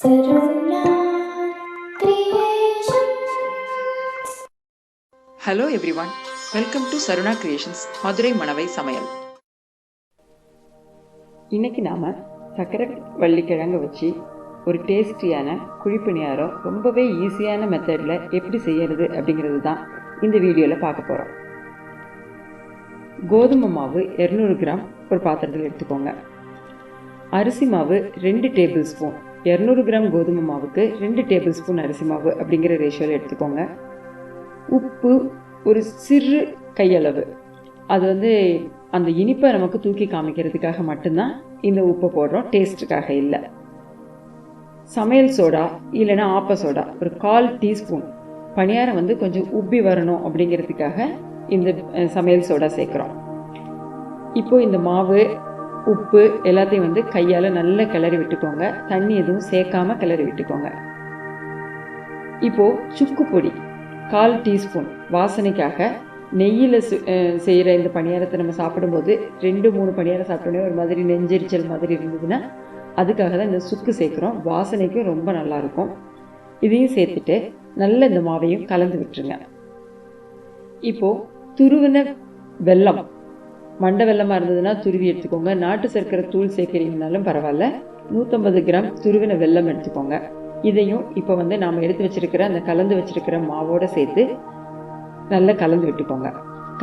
Hello everyone, welcome to Saruna Creations, Madurai Manavai சமையல். இன்னைக்கு நாம சக்கரை வள்ளிக்கிழங்கு வச்சு ஒரு டேஸ்டியான குழிப்பணியாரம் ரொம்பவே ஈஸியான மெத்தடில் எப்படி செய்யறது அப்படிங்கிறது தான் இந்த வீடியோவில் பார்க்க போகிறோம். கோதுமை மாவு 200 கிராம் ஒரு பாத்திரத்தில் எடுத்துக்கோங்க. அரிசி மாவு 2 டேபிள் ஸ்பூன், 200 கிராம் கோதுமை மாவுக்கு 2 டேபிள் ஸ்பூன் அரிசி மாவு அப்படிங்கிற ரேஷியோவில் எடுத்துக்கோங்க. உப்பு ஒரு சிறு கையளவு, அது அந்த இனிப்பை நமக்கு தூக்கி காமிக்கிறதுக்காக மட்டும்தான் இந்த உப்பை போடுறோம், டேஸ்ட்டுக்காக இல்லை. சமையல் சோடா இல்லைன்னா ஆப்ப சோடா ஒரு 1/4 டீஸ்பூன், பணியாரம் கொஞ்சம் உப்பி வரணும் அப்படிங்கிறதுக்காக இந்த சமையல் சோடா சேர்க்குறோம். இப்போது இந்த மாவு உப்பு எல்லாத்தையும் கையால் நல்லா கிளறி விட்டுக்கோங்க. தண்ணி எதுவும் சேர்க்காம கிளறி விட்டுக்கோங்க. இப்போது சுக்கு பொடி 1/4 டீஸ்பூன், வாசனைக்காக. நெய்யில் செய்கிற இந்த பணியாரத்தை நம்ம சாப்பிடும்போது 2-3 பணியாரம் சாப்பிட்டோன்னே ஒரு மாதிரி நெஞ்செரிச்சல் மாதிரி இருந்ததுன்னா அதுக்காக தான் இந்த சுக்கு சேர்க்குறோம். வாசனைக்கும் ரொம்ப நல்லாயிருக்கும். இதையும் சேர்த்துட்டு நல்ல இந்த மாவையும் கலந்து விட்டுருங்க. இப்போது துருவின வெல்லம், மண்டை வெல்லமாக இருந்ததுன்னா துருவி எடுத்துக்கோங்க. நாட்டு சர்க்கரை தூள் சேர்க்குறீங்கனாலும் பரவாயில்ல. 150 கிராம் துருவின வெல்லம் எடுத்துக்கோங்க. இதையும் இப்போ நாம் எடுத்து வச்சுருக்கிற அந்த கலந்து வச்சுருக்கிற மாவோடு சேர்த்து நல்லா கலந்து விட்டுக்கோங்க.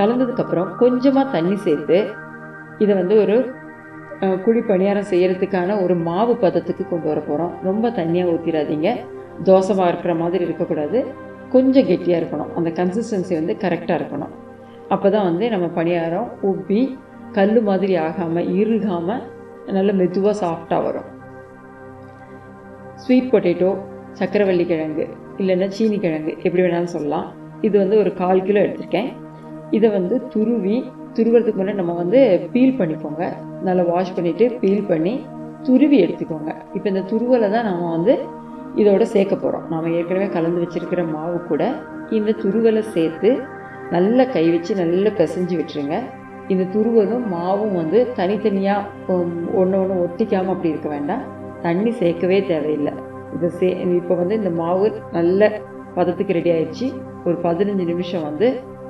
கலந்ததுக்கப்புறம் கொஞ்சமாக தண்ணி சேர்த்து இதை ஒரு குழி பணியாரம் செய்கிறதுக்கான ஒரு மாவு பதத்துக்கு கொண்டு வர போகிறோம். ரொம்ப தண்ணியாக ஊற்றிடாதீங்க. தோசைமாக இருக்கிற மாதிரி இருக்கக்கூடாது, கொஞ்சம் கெட்டியாக இருக்கணும். அந்த கன்சிஸ்டன்சி கரெக்டாக இருக்கணும். அப்போ தான் நம்ம பணியாரம் உப்பி கல் மாதிரி ஆகாமல் இறுகாமல் நல்ல மெதுவாக சாஃப்டாக வரும். ஸ்வீட் பொட்டேட்டோ, சக்கரவள்ளி கிழங்கு இல்லைன்னா சீனி கிழங்கு எப்படி வேணாலும் சொல்லலாம். இது ஒரு 1/4 கிலோ எடுத்திருக்கேன். இதை துருவறதுக்கு முன்னாடி நம்ம பீல் பண்ணிக்கோங்க. நல்லா வாஷ் பண்ணிவிட்டு பீல் பண்ணி துருவி எடுத்துக்கோங்க. இப்போ இந்த துருவலை தான் நம்ம இதோட சேர்க்க போகிறோம். நாம் ஏற்கனவே கலந்து வச்சுருக்கிற மாவு கூட இந்த துருவலை சேர்த்து நல்லா கை வச்சு நல்லா பிசைஞ்சு விட்டுருங்க. இந்த துருவலும் மாவும் தனித்தனியாக ஒன்று ஒட்டிக்காமல் அப்படி இருக்க வேண்டாம். தண்ணி சேர்க்கவே தேவையில்லை. இப்போ இந்த மாவு நல்ல பதத்துக்கு ரெடி ஆயிடுச்சு. ஒரு 15 நிமிஷம்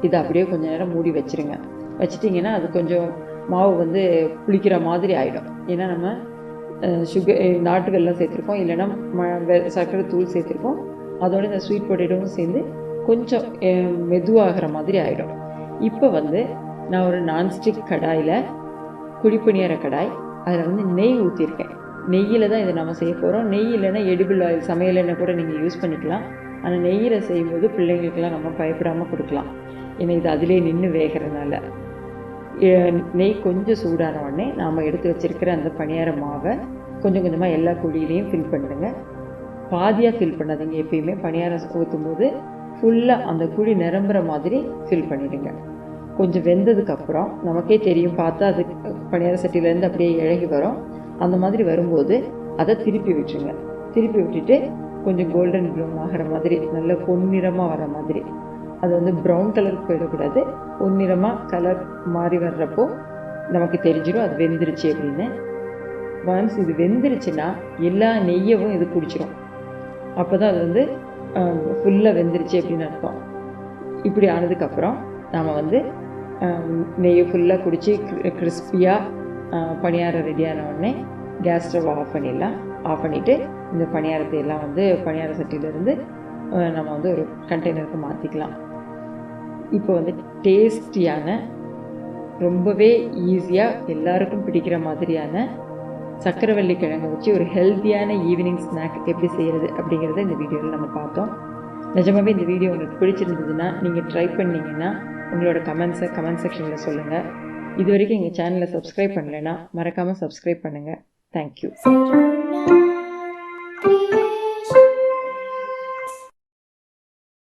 இதை அப்படியே கொஞ்சம் நேரம் மூடி வச்சுருங்க. வச்சிட்டிங்கன்னா அது கொஞ்சம் மாவு புளிக்கிற மாதிரி ஆகிடும். ஏன்னா நம்ம நாட்டு வெல்லம் சேர்த்துருக்கோம், இல்லைன்னா சர்க்கரை தூள் சேர்த்துருக்கோம். அதோட இந்த ஸ்வீட் பொட்டேட்டோவும் சேர்ந்து கொஞ்சம் மெதுவாகிற மாதிரி ஆகிடும். இப்போ நான் ஒரு நான்ஸ்டிக் கடாயில், குழிப்பணியார கடாய், அதில் நெய் ஊற்றிருக்கேன். நெய்யில் தான் இதை நம்ம செய்ய போகிறோம். நெய் இல்லைன்னா எடிபிள் ஆயில், சமையல் எண்ணெய் கூட நீங்கள் யூஸ் பண்ணிக்கலாம். ஆனால் நெய்யில் செய்யும்போது பிள்ளைங்களுக்கெல்லாம் நம்ம பயப்படாமல் கொடுக்கலாம். ஏன்னா இது அதிலே நின்று வேகிறதுனால. நெய் கொஞ்சம் சூடான உடனே நாம் எடுத்து வச்சுருக்கிற அந்த பணியார மாவை கொஞ்சம் கொஞ்சமாக எல்லா குழியிலையும் ஃபில் பண்ணிடுங்க. பாதியாக ஃபில் பண்ணாதீங்க. எப்பயுமே பணியாரம் ஊற்றும் போது ஃபுல்லாக அந்த குழி நிரம்புற மாதிரி ஃபில் பண்ணிடுங்க. கொஞ்சம் வெந்ததுக்கப்புறம் நமக்கே தெரியும், பார்த்தா அது பணியார சட்டியிலேருந்து அப்படியே இழகி வரும். அந்த மாதிரி வரும்போது அதை திருப்பி விட்டுருங்க. திருப்பி விட்டுட்டு கொஞ்சம் கோல்டன் ப்ரௌன் ஆகிற மாதிரி, நல்ல பொன்னிறமாக வர மாதிரி. அது ப்ரௌன் கலருக்கு போயிடக்கூடாது. பொன்னிறமாக கலர் மாறி வர்றப்போ நமக்கு தெரிஞ்சிடும் அது வெந்துருச்சு அப்படின்னு. ஒன்ஸ் இது வெந்துருச்சுன்னா எல்லா நெய்யவும் இது பிடிச்சிரும். அப்போ தான் அது ஃபுல்லாக வெந்துருச்சு அப்படின்னு அர்த்தம். இப்படி ஆனதுக்கப்புறம் நாம் நெய்யை ஃபுல்லாக குடித்து கிறிஸ்பியாக பணியாரம் ரெடியான உடனே கேஸ் ஸ்டவ் ஆஃப் பண்ணிடலாம். ஆஃப் பண்ணிவிட்டு இந்த பணியாரத்தை எல்லாம் பணியார சட்டியிலேருந்து நம்ம ஒரு கண்டெய்னருக்கு மாற்றிக்கலாம். இப்போ டேஸ்டியான, ரொம்பவே ஈஸியாக எல்லாருக்கும் பிடிக்கிற மாதிரியான சக்கரவள்ளி கிழங்கு வச்சு ஒரு ஹெல்த்தியான ஈவினிங் ஸ்நாக் எப்படி செய்கிறது அப்படிங்கிறத இந்த வீடியோவில் நம்ம பார்த்தோம். நிஜமாகவே இந்த வீடியோ உங்களுக்கு பிடிச்சிருந்ததுன்னா நீங்கள் ட்ரை பண்ணிங்கன்னா உங்களோட கமெண்ட்ஸை கமெண்ட் செக்ஷனில் சொல்லுங்கள். இது வரைக்கும் எங்கள் சேனலை சப்ஸ்கிரைப் பண்ணலைன்னா மறக்காமல் சப்ஸ்கிரைப் பண்ணுங்கள். தேங்க்யூ.